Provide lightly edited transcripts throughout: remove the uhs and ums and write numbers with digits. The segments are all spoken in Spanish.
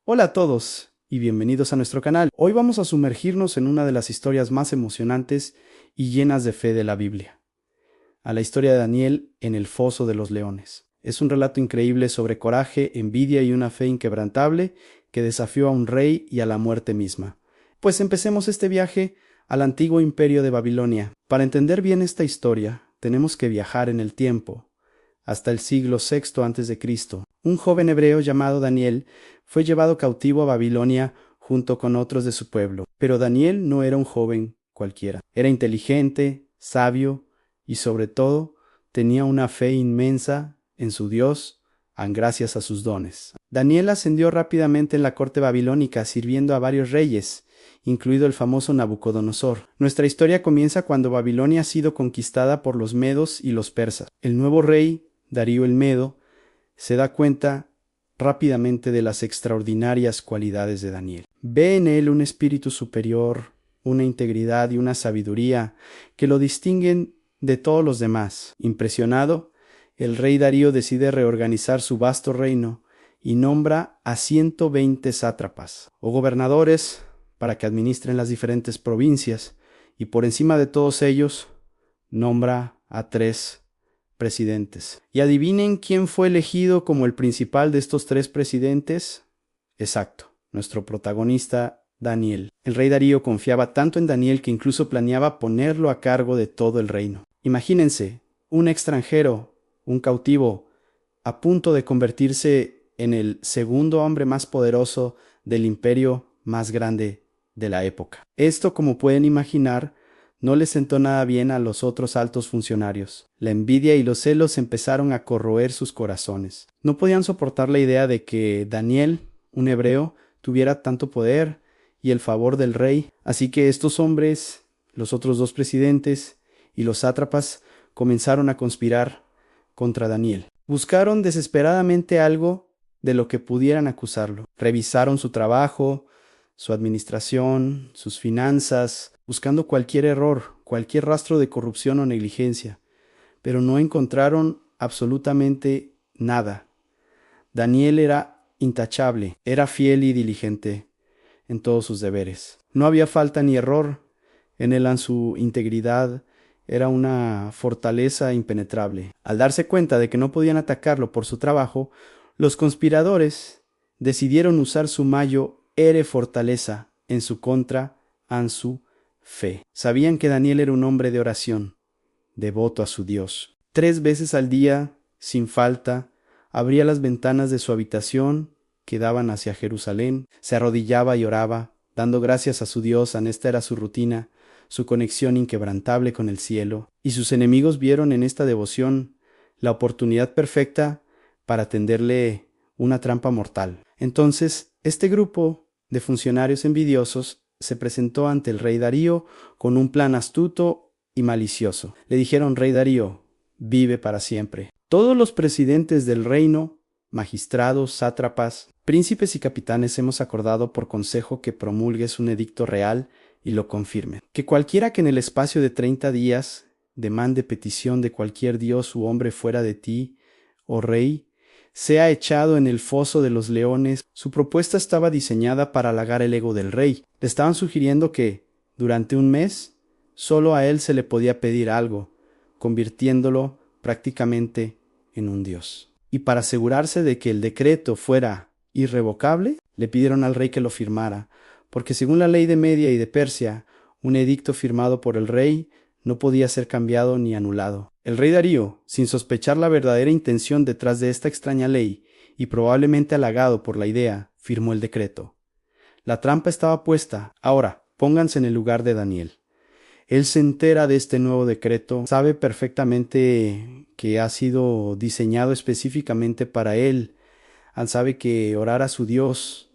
Hola a todos y bienvenidos a nuestro canal. Hoy vamos a sumergirnos en una de las historias más emocionantes y llenas de fe de la Biblia, a la historia de Daniel en el foso de los leones. Es un relato increíble sobre coraje, envidia y una fe inquebrantable que desafió a un rey y a la muerte misma. Pues empecemos este viaje al antiguo imperio de Babilonia. Para entender bien esta historia, tenemos que viajar en el tiempo, hasta el siglo VI a.C. Un joven hebreo llamado Daniel fue llevado cautivo a Babilonia junto con otros de su pueblo. Pero Daniel no era un joven cualquiera. Era inteligente, sabio y sobre todo tenía una fe inmensa en su Dios, gracias a sus dones. Daniel ascendió rápidamente en la corte babilónica sirviendo a varios reyes, incluido el famoso Nabucodonosor. Nuestra historia comienza cuando Babilonia ha sido conquistada por los medos y los persas. El nuevo rey, Darío el Medo, se da cuenta rápidamente de las extraordinarias cualidades de Daniel. Ve en él un espíritu superior, una integridad y una sabiduría que lo distinguen de todos los demás. Impresionado, el rey Darío decide reorganizar su vasto reino y nombra a 120 sátrapas o gobernadores para que administren las diferentes provincias, y por encima de todos ellos nombra a 3 presidentes. ¿Y adivinen quién fue elegido como el principal de estos 3 presidentes? Exacto, nuestro protagonista, Daniel. El rey Darío confiaba tanto en Daniel que incluso planeaba ponerlo a cargo de todo el reino. Imagínense, un extranjero, un cautivo, a punto de convertirse en el segundo hombre más poderoso del imperio más grande de la época. Esto, como pueden imaginar, no le sentó nada bien a los otros altos funcionarios. La envidia y los celos empezaron a corroer sus corazones. No podían soportar la idea de que Daniel, un hebreo, tuviera tanto poder y el favor del rey. Así que estos hombres, los otros 2 presidentes y los sátrapas, comenzaron a conspirar contra Daniel. Buscaron desesperadamente algo de lo que pudieran acusarlo. Revisaron su trabajo, su administración, sus finanzas, buscando cualquier error, cualquier rastro de corrupción o negligencia, pero no encontraron absolutamente nada. Daniel era intachable, era fiel y diligente en todos sus deberes. No había falta ni error en él, en su integridad era una fortaleza impenetrable. Al darse cuenta de que no podían atacarlo por su trabajo, los conspiradores decidieron usar su mayo ere fortaleza en su contra en su fe. Sabían que Daniel era un hombre de oración, devoto a su Dios. 3 veces al día, sin falta, abría las ventanas de su habitación que daban hacia Jerusalén, se arrodillaba y oraba, dando gracias a su Dios. Esta era su rutina, su conexión inquebrantable con el cielo, y sus enemigos vieron en esta devoción la oportunidad perfecta para tenderle una trampa mortal. Entonces, este grupo de funcionarios envidiosos se presentó ante el rey Darío con un plan astuto y malicioso. Le dijeron: Rey Darío, vive para siempre. Todos los presidentes del reino, magistrados, sátrapas, príncipes y capitanes hemos acordado por consejo que promulgues un edicto real y lo confirme. Que cualquiera que en el espacio de 30 días demande petición de cualquier dios u hombre fuera de ti, oh rey, sea echado en el foso de los leones. Su propuesta estaba diseñada para halagar el ego del rey. Le estaban sugiriendo que, durante un mes, solo a él se le podía pedir algo, convirtiéndolo prácticamente en un dios. Y para asegurarse de que el decreto fuera irrevocable, le pidieron al rey que lo firmara, porque según la ley de Media y de Persia, un edicto firmado por el rey no podía ser cambiado ni anulado. El rey Darío, sin sospechar la verdadera intención detrás de esta extraña ley, y probablemente halagado por la idea, firmó el decreto. La trampa estaba puesta. Ahora, pónganse en el lugar de Daniel. Él se entera de este nuevo decreto, sabe perfectamente que ha sido diseñado específicamente para él. Sabe que orar a su Dios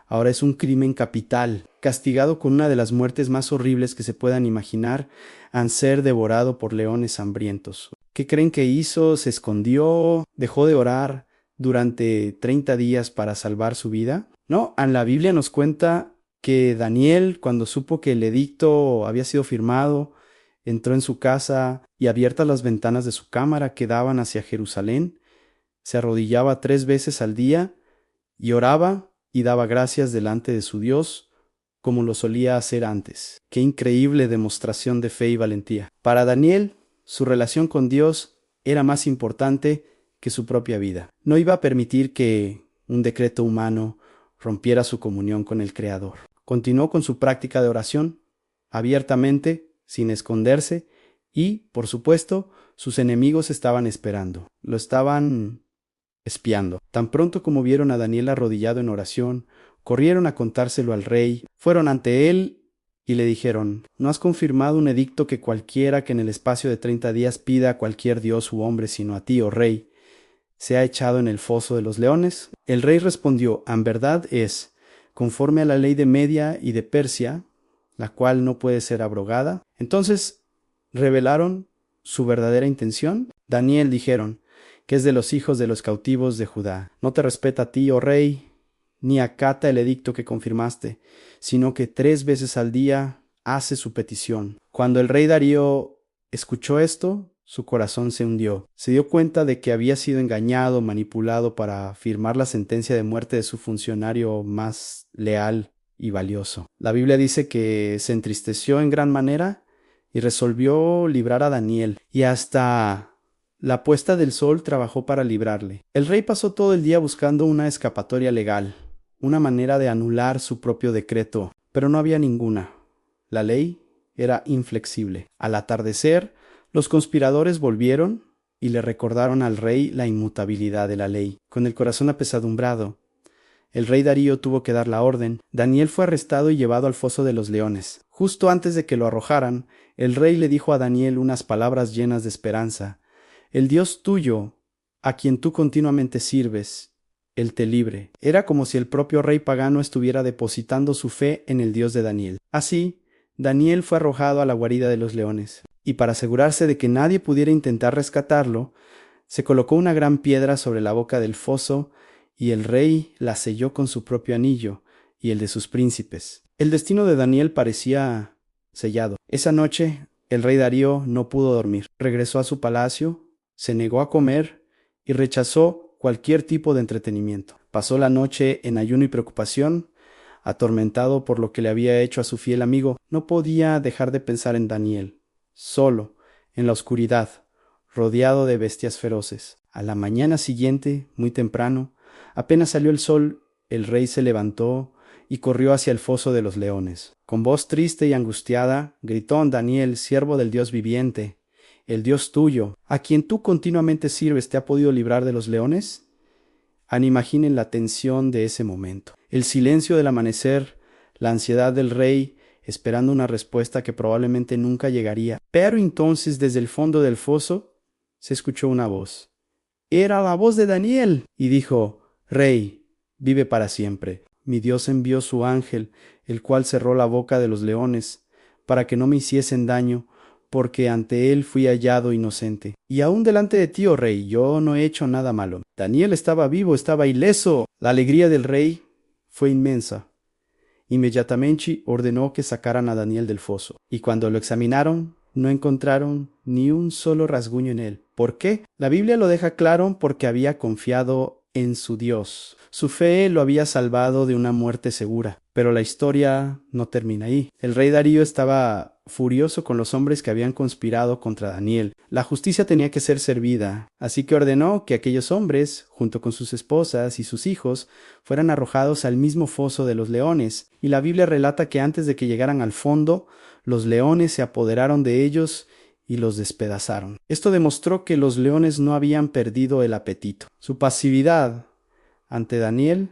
ahora es un crimen capital, castigado con una de las muertes más horribles que se puedan imaginar, ser devorado por leones hambrientos. ¿Qué creen que hizo? ¿Se escondió? ¿Dejó de orar durante 30 días para salvar su vida? No, en la Biblia nos cuenta que Daniel, cuando supo que el edicto había sido firmado, entró en su casa y, abiertas las ventanas de su cámara que daban hacia Jerusalén, se arrodillaba 3 veces al día y oraba y daba gracias delante de su Dios, como lo solía hacer antes. Qué increíble demostración de fe y valentía. Para Daniel, su relación con Dios era más importante que su propia vida. No iba a permitir que un decreto humano rompiera su comunión con el Creador. Continuó con su práctica de oración, abiertamente, sin esconderse, y, por supuesto, sus enemigos estaban esperando. Lo estaban espiando. Tan pronto como vieron a Daniel arrodillado en oración, corrieron a contárselo al rey, fueron ante él y le dijeron: ¿No has confirmado un edicto que cualquiera que en el espacio de 30 días pida a cualquier dios u hombre sino a ti, oh rey, sea echado en el foso de los leones? El rey respondió: en verdad es, conforme a la ley de Media y de Persia, la cual no puede ser abrogada. Entonces revelaron su verdadera intención. Daniel dijeron que es de los hijos de los cautivos de Judá. No te respeta a ti, oh rey, ni acata el edicto que confirmaste, sino que 3 veces al día hace su petición. Cuando el rey Darío escuchó esto, su corazón se hundió. Se dio cuenta de que había sido engañado, manipulado para firmar la sentencia de muerte de su funcionario más leal y valioso. La Biblia dice que se entristeció en gran manera y resolvió librar a Daniel, y hasta la puesta del sol trabajó para librarle. El rey pasó todo el día buscando una escapatoria legal, una manera de anular su propio decreto, pero no había ninguna. La ley era inflexible. Al atardecer, los conspiradores volvieron y le recordaron al rey la inmutabilidad de la ley. Con el corazón apesadumbrado, el rey Darío tuvo que dar la orden. Daniel fue arrestado y llevado al foso de los leones. Justo antes de que lo arrojaran, el rey le dijo a Daniel unas palabras llenas de esperanza: el Dios tuyo, a quien tú continuamente sirves, Él te libre. Era como si el propio rey pagano estuviera depositando su fe en el Dios de Daniel. Así, Daniel fue arrojado a la guarida de los leones, y para asegurarse de que nadie pudiera intentar rescatarlo, se colocó una gran piedra sobre la boca del foso, y el rey la selló con su propio anillo y el de sus príncipes. El destino de Daniel parecía sellado. Esa noche, el rey Darío no pudo dormir. Regresó a su palacio, se negó a comer y rechazó cualquier tipo de entretenimiento. Pasó la noche en ayuno y preocupación, atormentado por lo que le había hecho a su fiel amigo. No podía dejar de pensar en Daniel, solo, en la oscuridad, rodeado de bestias feroces. A la mañana siguiente, muy temprano, apenas salió el sol, el rey se levantó y corrió hacia el foso de los leones. Con voz triste y angustiada, gritó Daniel: siervo del Dios viviente, el Dios tuyo, a quien tú continuamente sirves, ¿te ha podido librar de los leones? Imaginen la tensión de ese momento. El silencio del amanecer, la ansiedad del rey, esperando una respuesta que probablemente nunca llegaría. Pero entonces, desde el fondo del foso, se escuchó una voz. Era la voz de Daniel, y dijo: Rey, vive para siempre. Mi Dios envió su ángel, el cual cerró la boca de los leones, para que no me hiciesen daño, porque ante él fui hallado inocente. Y aún delante de ti, oh rey, yo no he hecho nada malo. Daniel estaba vivo, estaba ileso. La alegría del rey fue inmensa. Inmediatamente ordenó que sacaran a Daniel del foso, y cuando lo examinaron, no encontraron ni un solo rasguño en él. ¿Por qué? La Biblia lo deja claro: porque había confiado en su Dios. Su fe lo había salvado de una muerte segura. Pero la historia no termina ahí. El rey Darío estaba furioso con los hombres que habían conspirado contra Daniel. La justicia tenía que ser servida, así que ordenó que aquellos hombres, junto con sus esposas y sus hijos, fueran arrojados al mismo foso de los leones. Y la Biblia relata que antes de que llegaran al fondo, los leones se apoderaron de ellos y los despedazaron. Esto demostró que los leones no habían perdido el apetito. Su pasividad ante Daniel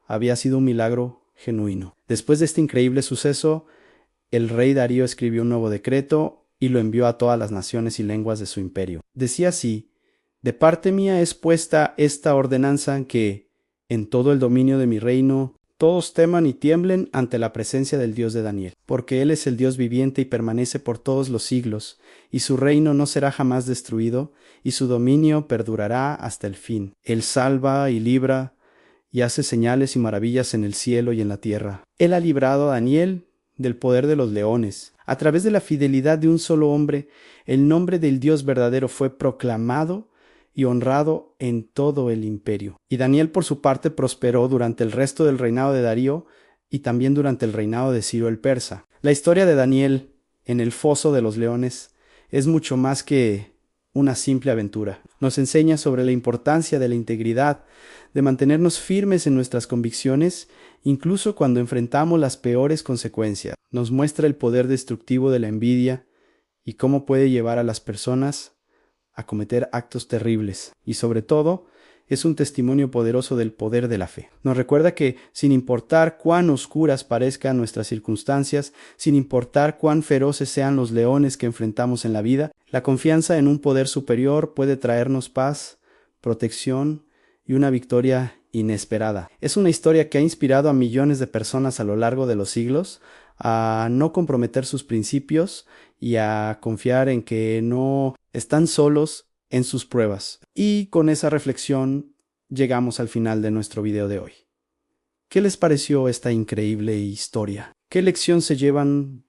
había sido un milagro genuino. Después de este increíble suceso, el rey Darío escribió un nuevo decreto y lo envió a todas las naciones y lenguas de su imperio. Decía así: de parte mía es puesta esta ordenanza, que en todo el dominio de mi reino todos teman y tiemblen ante la presencia del Dios de Daniel, porque Él es el Dios viviente y permanece por todos los siglos, y su reino no será jamás destruido, y su dominio perdurará hasta el fin. Él salva y libra, y hace señales y maravillas en el cielo y en la tierra. Él ha librado a Daniel del poder de los leones. A través de la fidelidad de un solo hombre, el nombre del Dios verdadero fue proclamado, y honrado en todo el imperio. Y Daniel, por su parte, prosperó durante el resto del reinado de Darío y también durante el reinado de Ciro el Persa. La historia de Daniel en el foso de los leones es mucho más que una simple aventura. Nos enseña sobre la importancia de la integridad, de mantenernos firmes en nuestras convicciones, incluso cuando enfrentamos las peores consecuencias. Nos muestra el poder destructivo de la envidia y cómo puede llevar a las personas a cometer actos terribles. Y sobre todo, es un testimonio poderoso del poder de la fe. Nos recuerda que, sin importar cuán oscuras parezcan nuestras circunstancias, sin importar cuán feroces sean los leones que enfrentamos en la vida, la confianza en un poder superior puede traernos paz, protección y una victoria inesperada. Es una historia que ha inspirado a millones de personas a lo largo de los siglos a no comprometer sus principios y a confiar en que no están solos en sus pruebas. Y con esa reflexión llegamos al final de nuestro video de hoy. ¿Qué les pareció esta increíble historia? ¿Qué lección se llevan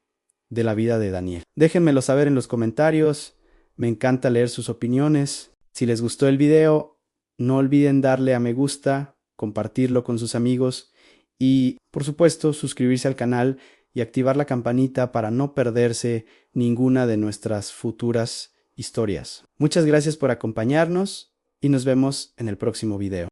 de la vida de Daniel? Déjenmelo saber en los comentarios. Me encanta leer sus opiniones. Si les gustó el video, no olviden darle a me gusta, compartirlo con sus amigos y, por supuesto, suscribirse al canal y activar la campanita para no perderse ninguna de nuestras futuras historias. Muchas gracias por acompañarnos y nos vemos en el próximo video.